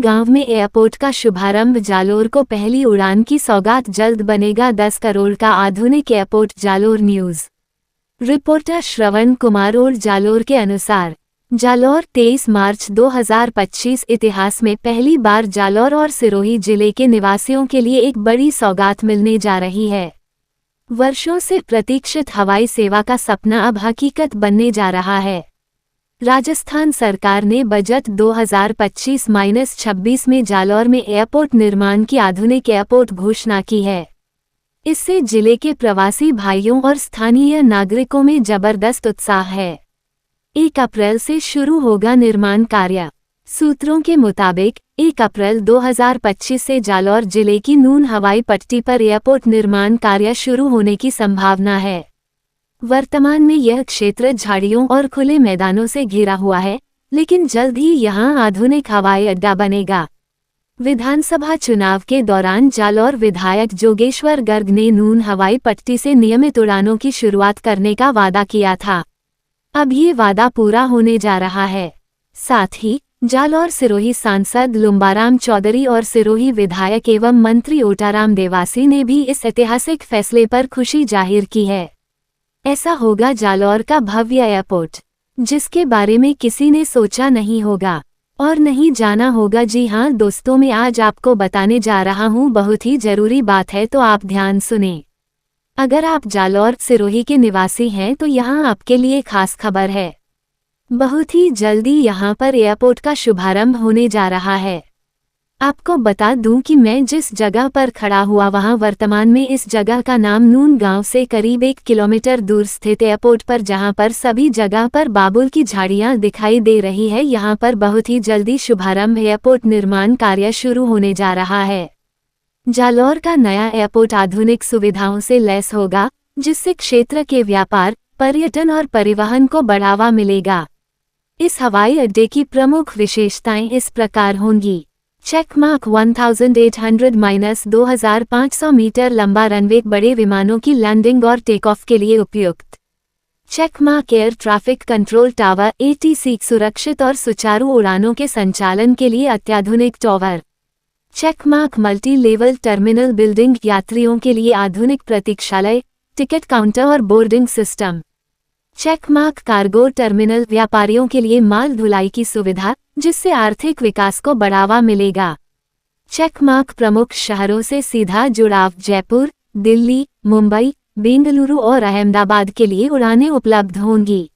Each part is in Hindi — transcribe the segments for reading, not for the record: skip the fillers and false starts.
गांव में एयरपोर्ट का शुभारंभ। जालोर को पहली उड़ान की सौगात, जल्द बनेगा 10 करोड़ का आधुनिक airport. Jalore news reporter Shravan Kumar और जालोर के अनुसार जालोर 23 मार्च 2025 इतिहास में पहली बार जालोर और सिरोही जिले के निवासियों के लिए एक बड़ी सौगात मिलने जा रही है। वर्षों से प्रतीक्षित हवाई सेवा का सपना अब हकीकत बनने जा रहा है। राजस्थान सरकार ने बजट 2025-26 में जालोर में एयरपोर्ट निर्माण की आधुनिक एयरपोर्ट घोषणा की है। इससे जिले के प्रवासी भाइयों और स्थानीय नागरिकों में जबरदस्त उत्साह है। 1 अप्रैल से शुरू होगा निर्माण कार्य। सूत्रों के मुताबिक 1 अप्रैल 2025 से जालोर जिले की नून हवाई पट्टी पर एयरपोर्ट निर्माण कार्य शुरू होने की संभावना है। वर्तमान में यह क्षेत्र झाड़ियों और खुले मैदानों से घिरा हुआ है, लेकिन जल्द ही यहां आधुनिक हवाई अड्डा बनेगा। विधानसभा चुनाव के दौरान जालोर विधायक जोगेश्वर गर्ग ने नून हवाई पट्टी से नियमित उड़ानों की शुरुआत करने का वादा किया था। अब ये वादा पूरा होने जा रहा है। साथ ही जालोर सिरोही सांसद लुम्बाराम चौधरी और सिरोही विधायक एवं मंत्री ओटाराम देवासी ने भी इस ऐतिहासिक फैसले पर खुशी जाहिर की है। ऐसा होगा जालोर का भव्य एयरपोर्ट, जिसके बारे में किसी ने सोचा नहीं होगा और नहीं जाना होगा। जी हाँ दोस्तों, मैं आज आपको बताने जा रहा हूँ बहुत ही जरूरी बात है, तो आप ध्यान सुने। अगर आप जालोर सिरोही के निवासी हैं तो यहाँ आपके लिए खास खबर है। बहुत ही जल्दी यहाँ पर एयरपोर्ट का शुभारंभ होने जा रहा है। आपको बता दूं कि मैं जिस जगह पर खड़ा हुआ वहां वर्तमान में इस जगह का नाम नून गांव से करीब 1 किलोमीटर दूर स्थित एयरपोर्ट पर, जहां पर सभी जगह पर बाबुल की झाड़ियां दिखाई दे रही है, यहां पर बहुत ही जल्दी शुभारंभ एयरपोर्ट निर्माण कार्य शुरू होने जा रहा है। जालोर का नया एयरपोर्ट आधुनिक सुविधाओं से लैस होगा, जिससे क्षेत्र के व्यापार, पर्यटन और परिवहन को बढ़ावा मिलेगा। इस हवाई अड्डे की प्रमुख विशेषताएं इस प्रकार होंगी। चेकमार्क 1800-2500 मीटर लंबा रनवे, बड़े विमानों की लैंडिंग और टेक ऑफ के लिए उपयुक्त। Checkmark air traffic control tower ATC, सुरक्षित और सुचारू उड़ानों के संचालन के लिए अत्याधुनिक tower. Checkmark multi level terminal building, यात्रियों के लिए आधुनिक प्रतीक्षालय, टिकट काउंटर और boarding system. Checkmark cargo terminal, व्यापारियों के लिए माल ढुलाई की सुविधा, जिससे आर्थिक विकास को बढ़ावा मिलेगा। चेकमार्क प्रमुख शहरों से सीधा जुड़ाव, जयपुर, दिल्ली, मुंबई, बेंगलुरु और अहमदाबाद के लिए उड़ानें उपलब्ध होंगी।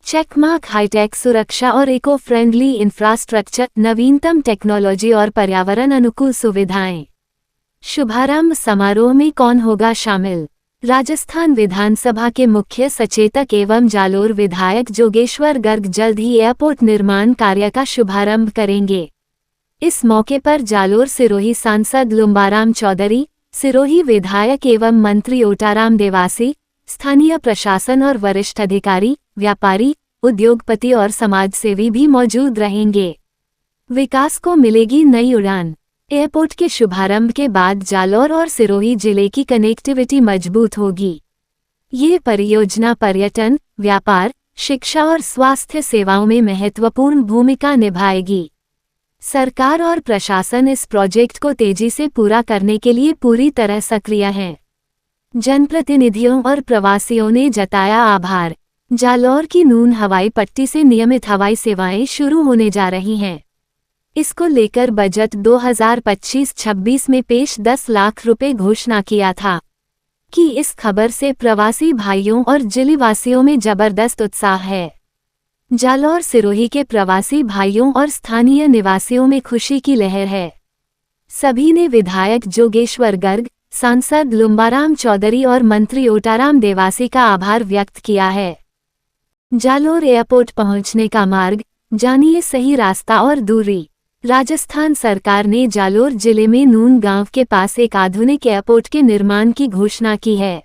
चेकमार्क हाईटेक सुरक्षा और इको फ्रेंडली इंफ्रास्ट्रक्चर, नवीनतम टेक्नोलॉजी और पर्यावरण अनुकूल सुविधाएं। शुभारंभ समारोह में कौन होगा शामिल? राजस्थान विधानसभा के मुख्य सचेतक एवं जालोर विधायक जोगेश्वर गर्ग जल्द ही एयरपोर्ट निर्माण कार्य का शुभारंभ करेंगे। इस मौके पर जालोर सिरोही सांसद लुम्बाराम चौधरी, सिरोही विधायक एवं मंत्री ओटाराम देवासी, स्थानीय प्रशासन और वरिष्ठ अधिकारी, व्यापारी, उद्योगपति और समाजसेवी भी मौजूद रहेंगे। विकास को मिलेगी नई उड़ान। एयरपोर्ट के शुभारंभ के बाद जालोर और सिरोही जिले की कनेक्टिविटी मजबूत होगी। ये परियोजना पर्यटन, व्यापार, शिक्षा और स्वास्थ्य सेवाओं में महत्वपूर्ण भूमिका निभाएगी। सरकार और प्रशासन इस प्रोजेक्ट को तेजी से पूरा करने के लिए पूरी तरह सक्रिय हैं। जनप्रतिनिधियों और प्रवासियों ने जताया आभार। जालोर की नून हवाई पट्टी से नियमित हवाई सेवाएं शुरू होने जा रही हैं। इसको लेकर बजट 2025-26 में पेश 10 लाख रुपए घोषणा किया था। कि इस खबर से प्रवासी भाइयों और जिलेवासियों में जबरदस्त उत्साह है। जालोर सिरोही के प्रवासी भाइयों और स्थानीय निवासियों में खुशी की लहर है। सभी ने विधायक जोगेश्वर गर्ग, सांसद लुम्बाराम चौधरी और मंत्री ओटाराम देवासी का आभार व्यक्त किया है। जालोर एयरपोर्ट पहुंचने का मार्ग, जानिए सही रास्ता और दूरी। राजस्थान सरकार ने जालोर जिले में नून गांव के पास एक आधुनिक एयरपोर्ट के निर्माण की घोषणा की है।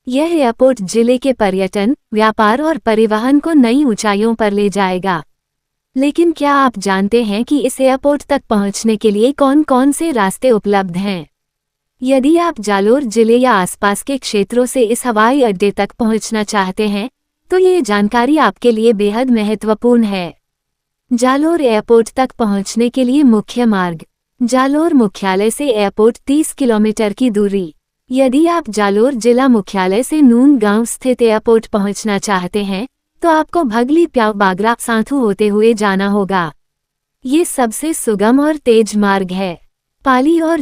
यह एयरपोर्ट जिले के पर्यटन, व्यापार और परिवहन को नई ऊंचाइयों पर ले जाएगा। लेकिन क्या आप जानते हैं कि इस एयरपोर्ट तक पहुंचने के लिए कौन कौन से रास्ते उपलब्ध हैं? यदि आप जालोर जिले या आसपास के क्षेत्रों से इस हवाई अड्डे तक पहुंचना चाहते हैं, तो ये जानकारी आपके लिए बेहद महत्वपूर्ण है। जालोर एयरपोर्ट तक पहुंचने के लिए मुख्य मार्ग। जालोर मुख्यालय से एयरपोर्ट 30 किलोमीटर की दूरी। यदि आप जालोर जिला मुख्यालय से नून गांव स्थित एयरपोर्ट पहुंचना चाहते हैं तो आपको भगली प्याव बागरा सांथू होते हुए जाना होगा। ये सबसे सुगम और तेज मार्ग है। पाली और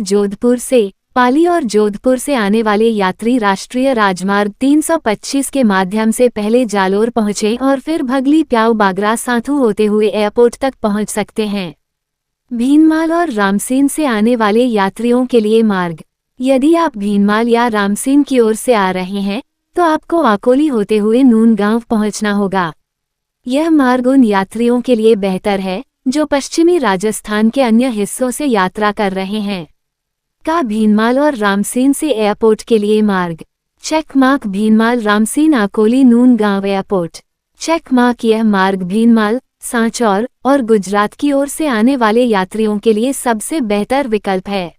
जोधपुर से आने वाले यात्री राष्ट्रीय राजमार्ग 325 के माध्यम से पहले जालोर पहुंचे और फिर भगली प्याव बागरा सांथू होते हुए एयरपोर्ट तक पहुंच सकते हैं। भीनमाल और रामसीन से आने वाले यात्रियों के लिए मार्ग। यदि आप भीनमाल या रामसीन की ओर से आ रहे हैं तो आपको आकोली होते हुए नून गांव पहुंचना होगा। यह मार्ग उन यात्रियों के लिए बेहतर है जो पश्चिमी राजस्थान के अन्य हिस्सों से यात्रा कर रहे हैं। का भीनमाल और रामसीन से एयरपोर्ट के लिए मार्ग। चेक मार्क भीनमाल रामसीन आकोली नून गांव एयरपोर्ट। चेक मार्क यह मार्ग भीनमाल, सांचौर और गुजरात की ओर से आने वाले यात्रियों के लिए सबसे बेहतर विकल्प है।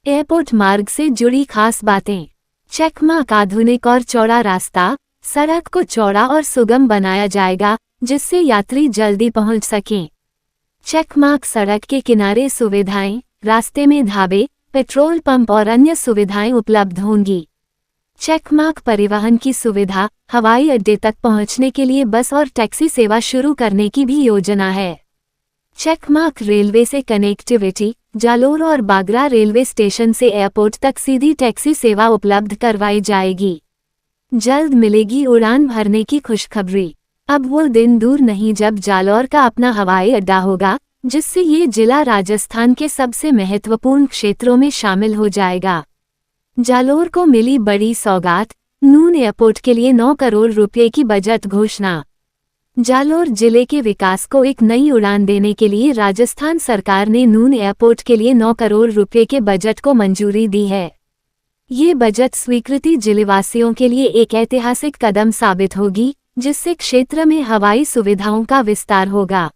एयरपोर्ट मार्ग से जुड़ी खास बातें। चेक मार्क आधुनिक और चौड़ा रास्ता। सड़क को चौड़ा और सुगम बनाया जाएगा जिससे यात्री जल्दी पहुंच सकें। चेक मार्क सड़क के किनारे सुविधाएं, रास्ते में ढाबे, पेट्रोल पंप और अन्य सुविधाएं उपलब्ध होंगी। चेक मार्क परिवहन की सुविधा। हवाई अड्डे तक पहुंचने के लिए बस और टैक्सी सेवा शुरू करने की भी योजना है। चेक मार्क रेलवे से कनेक्टिविटी। जालोर और बागरा रेलवे स्टेशन से एयरपोर्ट तक सीधी टैक्सी सेवा उपलब्ध करवाई जाएगी। जल्द मिलेगी उड़ान भरने की खुशखबरी। अब वो दिन दूर नहीं जब जालोर का अपना हवाई अड्डा होगा जिससे ये जिला राजस्थान के सबसे महत्वपूर्ण क्षेत्रों में शामिल हो जाएगा। जालोर को मिली बड़ी सौगात। नून एयरपोर्ट के लिए 9 करोड़ रुपए की बजट घोषणा। जालोर जिले के विकास को एक नई उड़ान देने के लिए राजस्थान सरकार ने नून एयरपोर्ट के लिए 9 करोड़ रुपए के बजट को मंजूरी दी है। ये बजट स्वीकृति जिलेवासियों के लिए एक ऐतिहासिक कदम साबित होगी जिससे क्षेत्र में हवाई सुविधाओं का विस्तार होगा।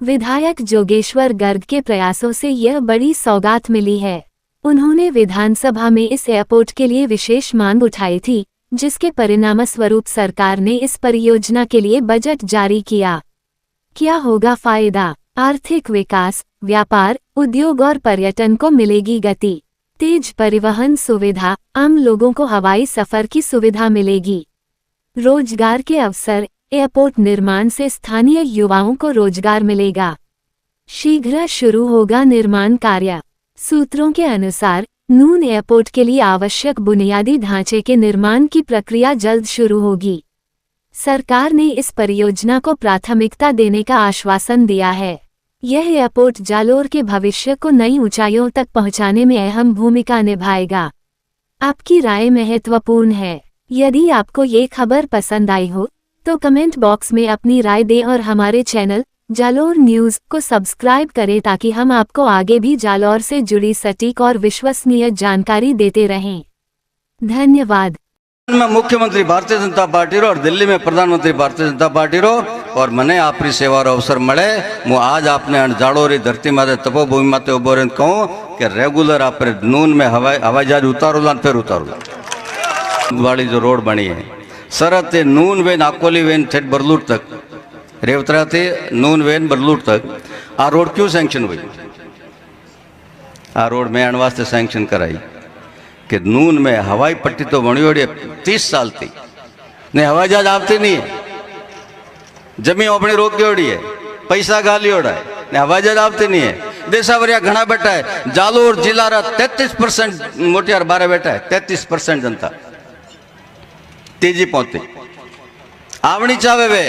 विधायक जोगेश्वर गर्ग के प्रयासों से यह बड़ी सौगात मिली है। उन्होंने विधानसभा में इस एयरपोर्ट के लिए विशेष मांग उठाई थी जिसके परिणामस्वरूप सरकार ने इस परियोजना के लिए बजट जारी किया। क्या होगा फायदा? आर्थिक विकास, व्यापार, उद्योग और पर्यटन को मिलेगी गति। तेज परिवहन सुविधा। आम लोगों को हवाई सफर की सुविधा मिलेगी। रोजगार के अवसर। एयरपोर्ट निर्माण से स्थानीय युवाओं को रोजगार मिलेगा। शीघ्र शुरू होगा निर्माण कार्य। सूत्रों के अनुसार नून एयरपोर्ट के लिए आवश्यक बुनियादी ढांचे के निर्माण की प्रक्रिया जल्द शुरू होगी। सरकार ने इस परियोजना को प्राथमिकता देने का आश्वासन दिया है। यह एयरपोर्ट जालोर के भविष्य को नई ऊंचाइयों तक पहुंचाने में अहम भूमिका निभाएगा। आपकी राय महत्वपूर्ण है। यदि आपको ये खबर पसंद आई हो तो कमेंट बॉक्स में अपनी राय दें और हमारे चैनल जालोर न्यूज़ को सब्सक्राइब करें ताकि हम आपको आगे भी जालोर से जुड़ी सटीक और विश्वसनीय जानकारी देते रहें। धन्यवाद। मैं मुख्यमंत्री भारतीय जनता पार्टी रो और दिल्ली में प्रधानमंत्री भारतीय जनता पार्टी रो और मने आपरी सेवा रो अवसर मळे। मु आज आपने जालोरी धरती माते तपोभूमि माते उभो रहीने कहूं कि रेगुलर आप नून में हवाई जहाज उतारोला फिर उतारोला वाली जो रोड बनी है सरहद नून वेन आकोली वेन ठेठ बरलूर तक रेवतरा थे नून वेन बरलूर तक आ रोड क्यों सैंक्शन हुई? आ रोड में आने वास्ते सैंक्शन कराई कि नून में हवाई पट्टी तो बनी होड़ी 30 साल थी ने हवाई जहाज आती नहीं है। जमीन अपनी रोक होड़ी है, पैसा गाली होड़ा है ने हवाई जहाज आती नहीं है। देशावरिया घना बैठा है। जालोर जिला 33% मोटियार बारे बैठा है। 33% जनता तेजी पहुंचती आवनी चाहे वे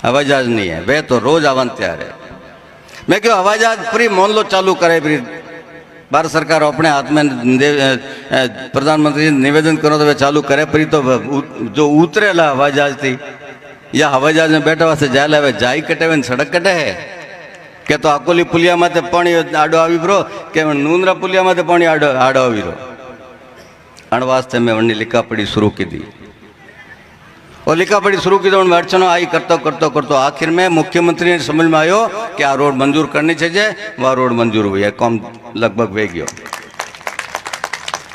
हवाई जहाज नहीं है। वे तो रोज आवन तैयार है। मैं क्यों हवाई जहाज फ्री मोहन लो चालू करे। फिर भारत सरकार अपने हाथ में प्रधानमंत्री निवेदन करो तो वे चालू करे। फिर तो जो उतरेला हवाई जहाज थी या हवाई जहाज में बैठा वास्ते जाए वे जाई कटे वे सड़क कटे है के तो अकोली पुलिया माते पानी आडो आवी ब्रो के नूंदरा पुलिया माते पानी आडो आवी रो अण वास्ते में वनी लिखापड़ी शुरू की दी और लिखापड़ी शुरू की तो अड़चनों आई करतो आखिर में मुख्यमंत्री ने समझ में आयो कि आ रोड मंजूर करनी चाहिए। वह रोड मंजूर हुई है। काम लगभग वे गयो।